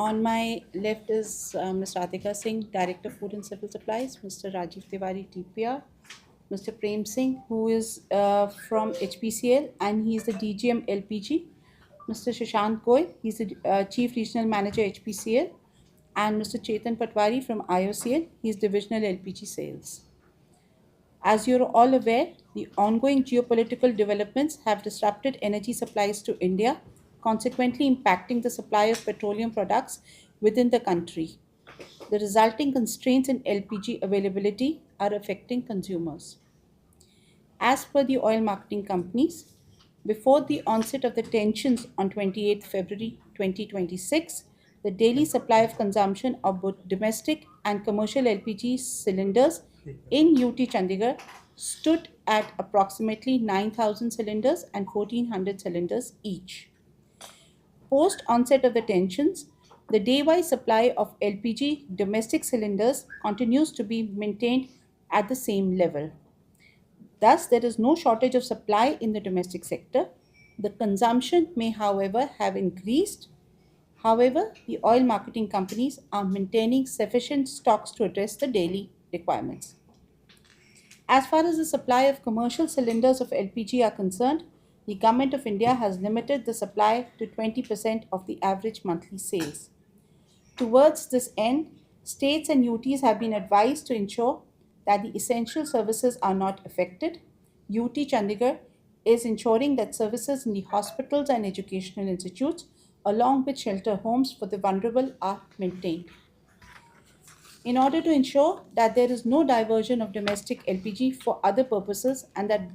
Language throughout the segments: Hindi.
On my left is Ms. Radhika Singh, Director Food and Civil Supplies, Mr. Rajiv Tiwari, TPR, Mr. Prem Singh, who is from HPCL and he is the DGM LPG, Mr. Shashank Goy, he's the Chief Regional Manager HPCL, and Mr. Chetan Patwari from IOCL, he is Divisional LPG Sales. As you're all aware, the ongoing geopolitical developments have disrupted energy supplies to India, consequently impacting the supply of petroleum products within the country. The resulting constraints in LPG availability are affecting consumers. As per the oil marketing companies, before the onset of the tensions on 28 February 2026, the daily supply of consumption of both domestic and commercial LPG cylinders in UT Chandigarh stood at approximately 9,000 cylinders and 1,400 cylinders each. Post onset of the tensions, the day-wise supply of LPG domestic cylinders continues to be maintained at the same level. Thus, there is no shortage of supply in the domestic sector. The consumption may, however, have increased. However, the oil marketing companies are maintaining sufficient stocks to address the daily requirements. As far as the supply of commercial cylinders of LPG are concerned, the Government of India has limited the supply to 20% of the average monthly sales. Towards this end, states and UTs have been advised to ensure that the essential services are not affected. UT Chandigarh is ensuring that services in the hospitals and educational institutes, along with shelter homes for the vulnerable, are maintained. In order to ensure that there is no diversion of domestic LPG for other purposes and that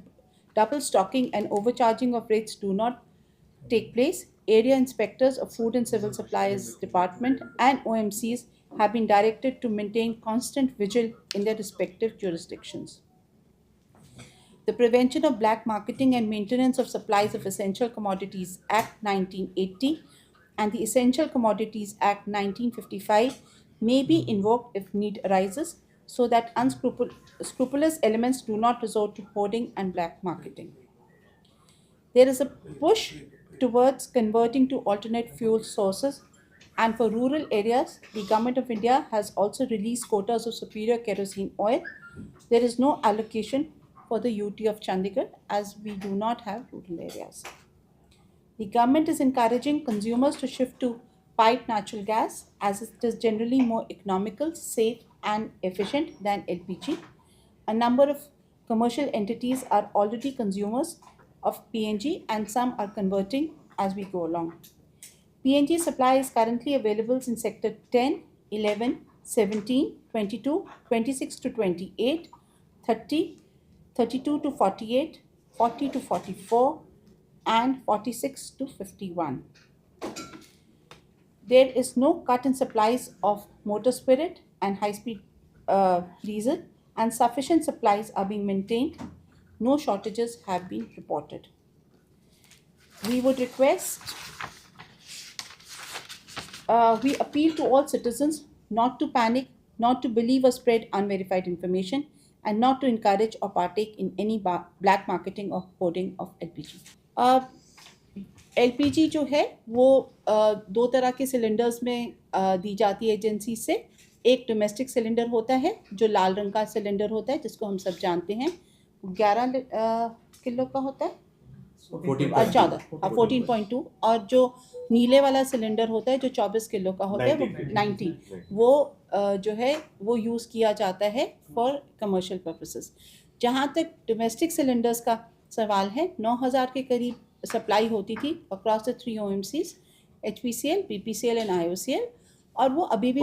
double stocking and overcharging of rates do not take place, area inspectors of Food and Civil Supplies Department and OMCs have been directed to maintain constant vigil in their respective jurisdictions. The Prevention of Black Marketing and Maintenance of Supplies of Essential Commodities Act 1980 and the Essential Commodities Act 1955 may be invoked if need arises so that unscrupulous elements do not resort to hoarding and black marketing. There is a push towards converting to alternate fuel sources, and for rural areas, the Government of India has also released quotas of superior kerosene oil. There is no allocation for the UT of Chandigarh as we do not have rural areas. The government is encouraging consumers to shift to piped natural gas as it is generally more economical, safe, and efficient than LPG. A number of commercial entities are already consumers of PNG and some are converting as we go along. PNG supply is currently available in sector 10, 11, 17, 22, 26 to 28, 30, 32 to 48, 40 to 44, and 46 to 51. There is no cut in supplies of motor spirit and high-speed diesel, and sufficient supplies are being maintained. No shortages have been reported. We would request, we appeal to all citizens not to panic, not to believe or spread unverified information, and not to encourage or partake in any black marketing or hoarding of LPG. LPG जो है वो दो तरह के सिलेंडर्स में दी जाती है एजेंसी से. एक डोमेस्टिक सिलेंडर होता है जो लाल रंग का सिलेंडर होता है जिसको हम सब जानते हैं, 11 किलो का होता है, 14.2, और जो नीले वाला सिलेंडर होता है जो 24 किलो का होता है वो 19, वो जो है वो यूज़ किया जाता है फॉर कमर्शियल पर्पसेस. जहाँ तक डोमेस्टिक सिलेंडर्स का सवाल है, 9,000 के करीब सप्लाई होती थी across the 3 OMCs, HPCL, BPCL and IOCL, और वो अभी भी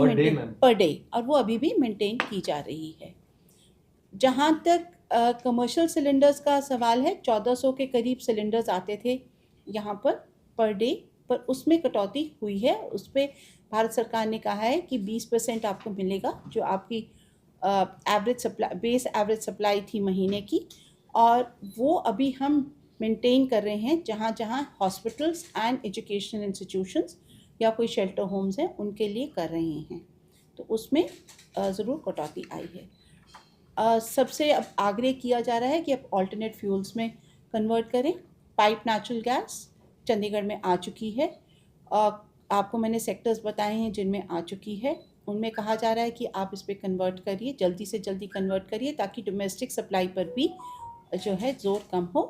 पर डे और वो अभी भी मेंटेन की जा रही है. जहाँ तक कमर्शियल सिलेंडर्स का सवाल है, 1400 के करीब सिलेंडर्स आते थे यहाँ पर डे, पर उसमें कटौती हुई है. उस पर भारत सरकार ने कहा है कि 20% आपको मिलेगा जो आपकी average supply, base average supply थी महीने की, और वो अभी हम मेंटेन कर रहे हैं जहाँ जहाँ हॉस्पिटल्स एंड एजुकेशनल इंस्टीट्यूशंस या कोई शेल्टर होम्स हैं उनके लिए कर रहे हैं. तो उसमें ज़रूर कटौती आई है. सबसे अब आग्रह किया जा रहा है कि अब ऑल्टरनेट फ्यूल्स में कन्वर्ट करें. पाइप नेचुरल गैस चंडीगढ़ में आ चुकी है. आपको मैंने सेक्टर्स बताए हैं जिनमें आ चुकी है, उनमें कहा जा रहा है कि आप इस पे कन्वर्ट करिए, जल्दी से जल्दी कन्वर्ट करिए, ताकि डोमेस्टिक सप्लाई पर भी जो है ज़ोर कम हो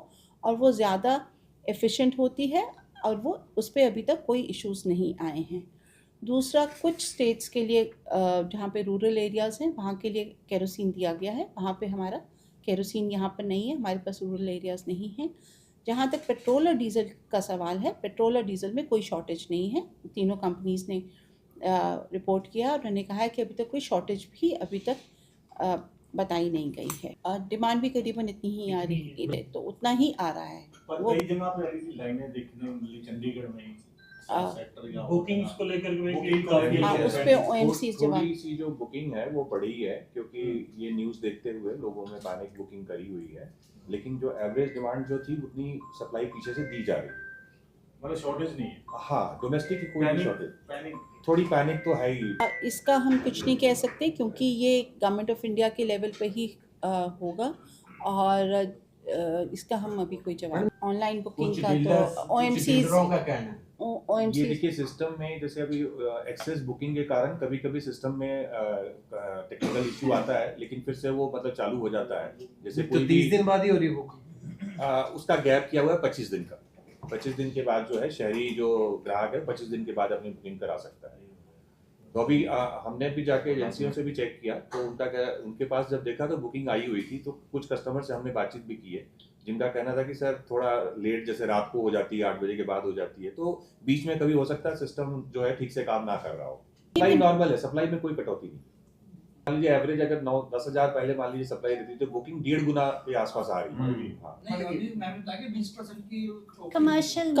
और वो ज़्यादा एफिशिएंट होती है, और वो उस पे अभी तक कोई इश्यूज़ नहीं आए हैं। दूसरा, कुछ स्टेट्स के लिए जहाँ पे रूरल एरियाज़ हैं वहाँ के लिए केरोसिन दिया गया है, वहाँ पे हमारा केरोसिन यहाँ पर नहीं है, हमारे पास रूरल एरियाज़ नहीं हैं। जहाँ तक पेट्रोल और डीज़ल का सवाल है, पेट्रोल और डीज़ल में कोई शॉर्टेज नहीं है। तीनों कंपनीज़ ने रिपोर्ट किया और उन्होंने कहा है कि अभी तक कोई शॉर्टेज भी अभी तक बताई नहीं गई है। डिमांड भी करीबन इतनी ही आ रही है, तो उतना ही आ रहा है। पर वो कई जगह पे ऐसी लाइनें देखने को मिली चंडीगढ़ में सेक्टर या बुकिंग्स को लेकर के बुकिंग काफी हाँ, उस पे OMC जवाब थोड़ी सी जो बुकिंग है वो बढ़ी है, क्योंकि ये न्यूज़ देखते हुए लोगों में पैनिक बुकिंग करी हुई है, लेकिन जो एवरेज डिमांड जो थी उतनी सप्लाई पीछे से दी जा रही है। मतलब शॉर्टेज नहीं है, हाँ, डोमेस्टिक की कोई पैनिक शॉर्टेज, पैनिक थोड़ी पैनिक तो है ही। इसका हम कुछ नहीं कह सकते, क्योंकि ये गवर्नमेंट ऑफ इंडिया के लेवल पे ही होगा, और इसका हम अभी कोई जवाब ऑनलाइन बुकिंग का तो OMC का कहना है ये देखिए सिस्टम में जैसे अभी एक्सेस बुकिंग के कारण कभी कभी सिस्टम में टेक्निकल इशू आता है, लेकिन फिर से वो मतलब चालू हो जाता है। जैसे तो 30 दिन बाद ही हो रही है बुकिंग, उसका गैप किया हुआ है 25 दिन का। 25 दिन के बाद जो है शहरी जो ग्राहक है 25 दिन के बाद अपनी बुकिंग करा सकता है। तो अभी हमने भी जाके एजेंसियों से भी चेक किया, तो उनके पास जब देखा तो बुकिंग आई हुई थी। तो कुछ कस्टमर से हमने बातचीत भी की है, जिनका कहना था कि सर थोड़ा लेट, जैसे रात को हो जाती है, 8 बजे के बाद हो जाती है, तो बीच में कभी हो सकता है सिस्टम जो है ठीक से काम ना कर रहा हो। सप्लाई नॉर्मल है, सप्लाई में कोई कटौती नहीं। मान लीजिए एवरेज अगर 9-10 हज़ार पहले मान लीजिए सप्लाई रहती तो बुकिंग 1.5 गुना के आसपास आ रही है। हाँ, नहीं, अभी मैंने बताया कि 20% की कमर्शियल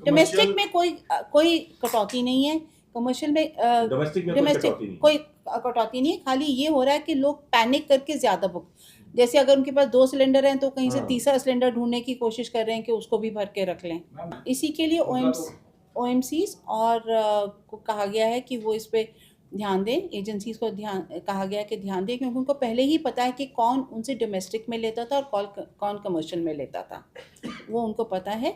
डोमेस्टिक में कोई कटौती नहीं है। कमर्शियल में डोमेस्टिक में कोई कटौती नहीं है। खाली ये हो रहा है कि लोग पैनिक करके ज़्यादा बुक, जैसे अगर उनके पास 2 सिलेंडर हैं तो कहीं से तीसरा सिलेंडर ढूंढने की कोशिश कर रहे हैं कि उसको भी भर के रख लें। इसी के लिए OMCs और को कहा गया है कि वो इस पे ध्यान दें, एजेंसीज को कहा गया है कि ध्यान दें, क्योंकि उनको पहले ही पता है कि कौन उनसे डोमेस्टिक में लेता था और कौन कमर्शियल में लेता था, वो उनको पता है।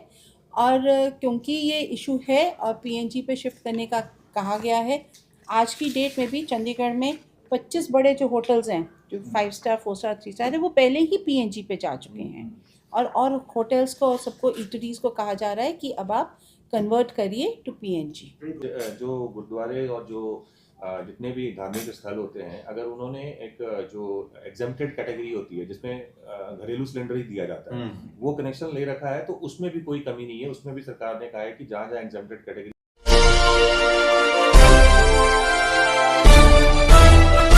और क्योंकि ये इशू है और PNG पे शिफ्ट करने का कहा गया है, आज की डेट में भी चंडीगढ़ में 25 बड़े जो होटल्स हैं, जो 5 स्टार 4 स्टार 3 स्टार है, वो पहले ही PNG पे जा चुके हैं। और होटल्स को और सबको ईटरीज को कहा जा रहा है कि अब आप कन्वर्ट करिए टू PNG। जो गुरुद्वारे और जो जितने भी धार्मिक स्थल होते हैं, अगर उन्होंने एक जो एग्जेम्प्टेड कैटेगरी होती है जिसमें घरेलू सिलेंडर ही दिया जाता है, वो कनेक्शन ले रखा है, तो उसमें भी कोई कमी नहीं है। उसमें भी सरकार ने कहा है कि जहाँ जहाँ एग्जेम्प्टेड कैटेगरी